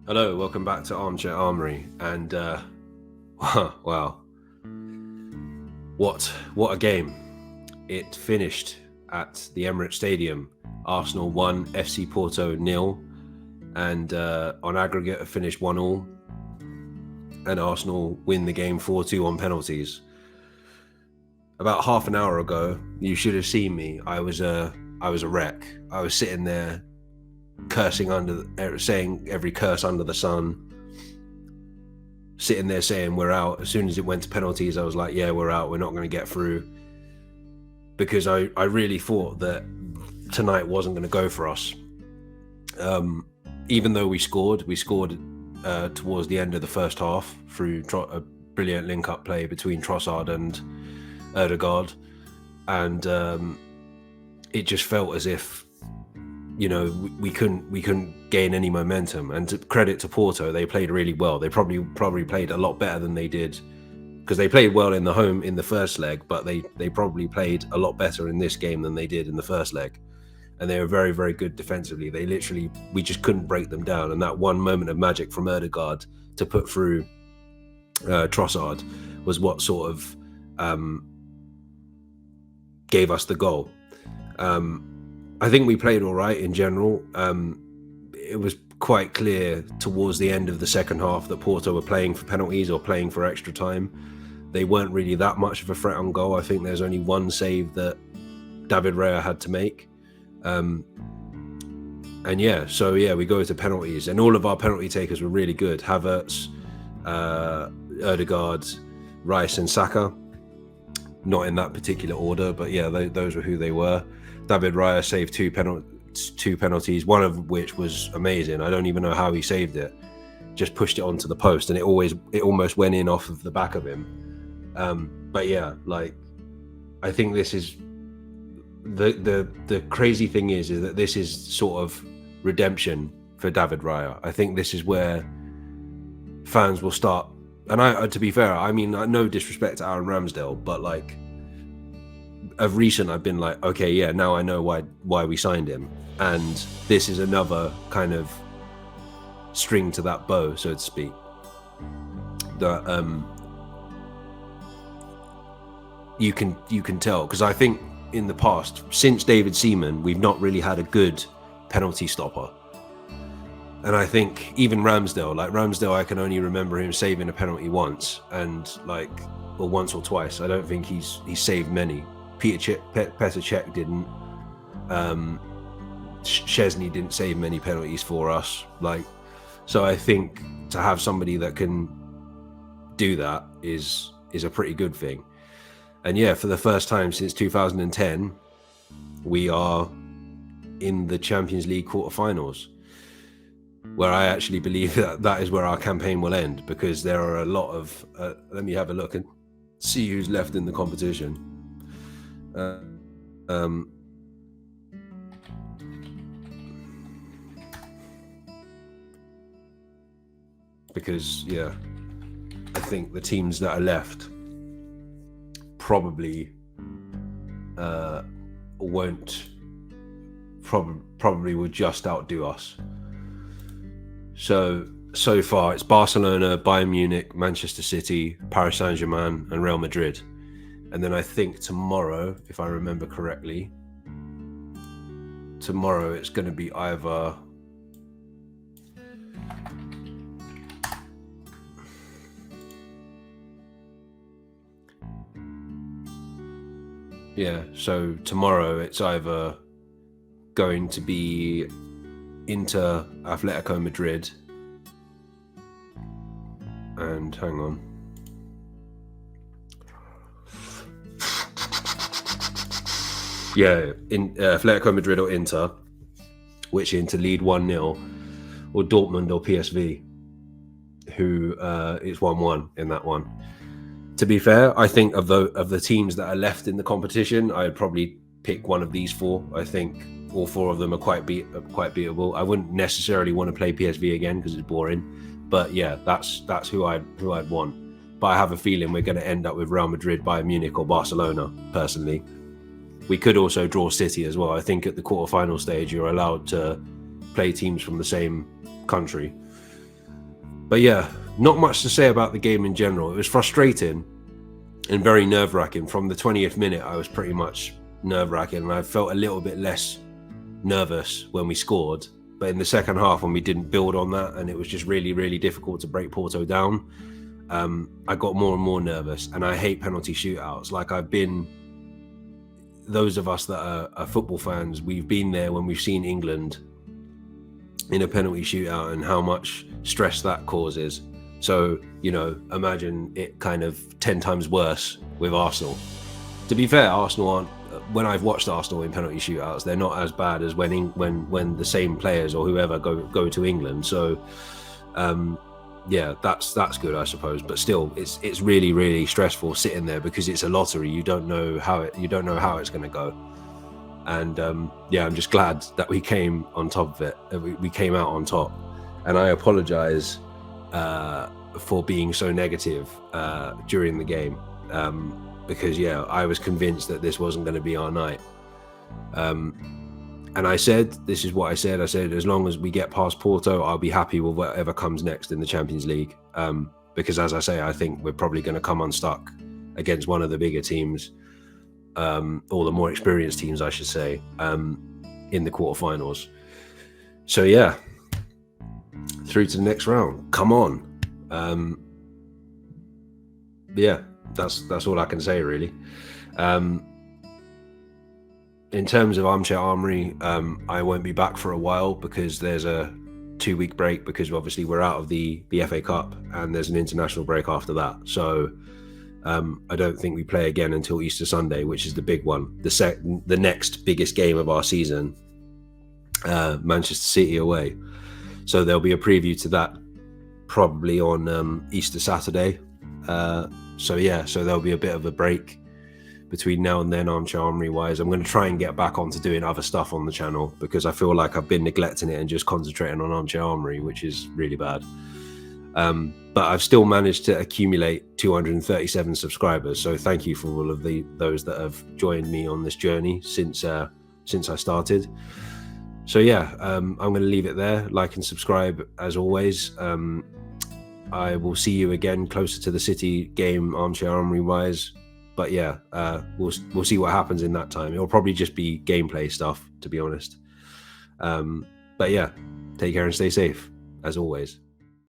Hello, welcome back to Armchair Armory. And wow, what a game! It finished at the Emirates Stadium. Arsenal 1, FC Porto 0, and on aggregate it finished 1-1. And Arsenal win the game 4-2 on penalties. About half an hour ago, you should have seen me. I was a wreck. I was sitting there cursing saying every curse under the sun, sitting there saying we're out. As soon as it went to penalties, I was like, yeah, we're out, we're not going to get through, because I really thought that tonight wasn't going to go for us. Even though we scored towards the end of the first half through a brilliant link-up play between Trossard and Ødegaard, and it just felt as if we couldn't gain any momentum. And to credit to Porto, they played really well. They probably played a lot better than they did, because they played well in the first leg, but they probably played a lot better in this game than they did in the first leg. And they were very, very good defensively. We just couldn't break them down. And that one moment of magic from Ødegaard to put through Trossard was what sort of gave us the goal. I think we played all right in general. It was quite clear towards the end of the second half that Porto were playing for penalties or playing for extra time. They weren't really that much of a threat on goal. I think there's only one save that David Raya had to make. We go to penalties, and all of our penalty takers were really good. Havertz, Ødegaard, Rice and Saka. Not in that particular order, but yeah, those were who they were. David Raya saved two penalties, one of which was amazing. I don't even know how he saved it. Just pushed it onto the post, and it almost went in off of the back of him. But yeah, I think this is the crazy thing is that this is sort of redemption for David Raya. I think this is where fans will start. And to be fair, I mean, no disrespect to Aaron Ramsdale, but of recent, I've been like, okay, yeah, now I know why we signed him, and this is another kind of string to that bow, so to speak. That you can tell, because I think in the past, since David Seaman, we've not really had a good penalty stopper. And I think even Ramsdale, I can only remember him saving a penalty once, or once or twice. I don't think he's saved many. Petr Cech didn't. Szczesny didn't save many penalties for us. So I think to have somebody that can do that is a pretty good thing. And yeah, for the first time since 2010, we are in the Champions League quarterfinals, where I actually believe that is where our campaign will end, because there are a lot of let me have a look and see who's left in the competition. Because yeah, I think the teams that are left probably will just outdo us. So far it's Barcelona, Bayern Munich, Manchester City, Paris Saint-Germain and Real Madrid. And then I think tomorrow, if I remember correctly, it's going to be either so tomorrow it's either going to be Inter, Atletico Madrid, and hang on. Yeah, in Atletico Madrid or Inter, which Inter lead 1-0, or Dortmund or PSV, who is 1-1 in that one. To be fair, I think of the teams that are left in the competition, I'd probably pick one of these four. I think all four of them are quite beatable. I wouldn't necessarily want to play PSV again because it's boring, but yeah, that's who I'd want. But I have a feeling we're going to end up with Real Madrid, Bayern Munich, or Barcelona. Personally, we could also draw City as well. I think at the quarterfinal stage, you're allowed to play teams from the same country. But yeah, not much to say about the game in general. It was frustrating and very nerve-wracking. From the 20th minute, I was pretty much nerve-wracking, and I felt a little bit less nervous when we scored. But in the second half, when we didn't build on that, and it was just really, really difficult to break Porto down, I got more and more nervous. And I hate penalty shootouts. Like, those of us that are football fans, we've been there when we've seen England in a penalty shootout and how much stress that causes. So, you know, imagine it kind of 10 times worse with Arsenal. To be fair, Arsenal aren't, when I've watched Arsenal in penalty shootouts, they're not as bad as when the same players or whoever go to England. So yeah, that's good, I suppose. But still, it's really, really stressful sitting there because it's a lottery. You don't know how it's going to go. And yeah, I'm just glad that we came on top of it. We came out on top. And I apologize for being so negative during the game, because yeah, I was convinced that this wasn't going to be our night. And I said, this is what I said. I said, as long as we get past Porto, I'll be happy with whatever comes next in the Champions League. Because as I say, I think we're probably going to come unstuck against one of the bigger teams, or the more experienced teams, I should say, in the quarterfinals. So yeah, through to the next round. Come on. Yeah, that's all I can say, really. In terms of Armchair Armory, I won't be back for a while because there's a 2-week break, because obviously we're out of the FA Cup and there's an international break after that. So I don't think we play again until Easter Sunday, which is the big one, the next biggest game of our season, Manchester City away. So there'll be a preview to that probably on Easter Saturday. So yeah, so there'll be a bit of a break between now and then, Armchair Armory wise. I'm going to try and get back onto doing other stuff on the channel because I feel like I've been neglecting it and just concentrating on Armchair Armory, which is really bad. But I've still managed to accumulate 237 subscribers. So thank you for all of those that have joined me on this journey since I started. So yeah, I'm going to leave it there. Like and subscribe as always. I will see you again closer to the City game, Armchair Armory wise. But yeah, we'll see what happens in that time. It'll probably just be gameplay stuff, to be honest. But yeah, take care and stay safe, as always.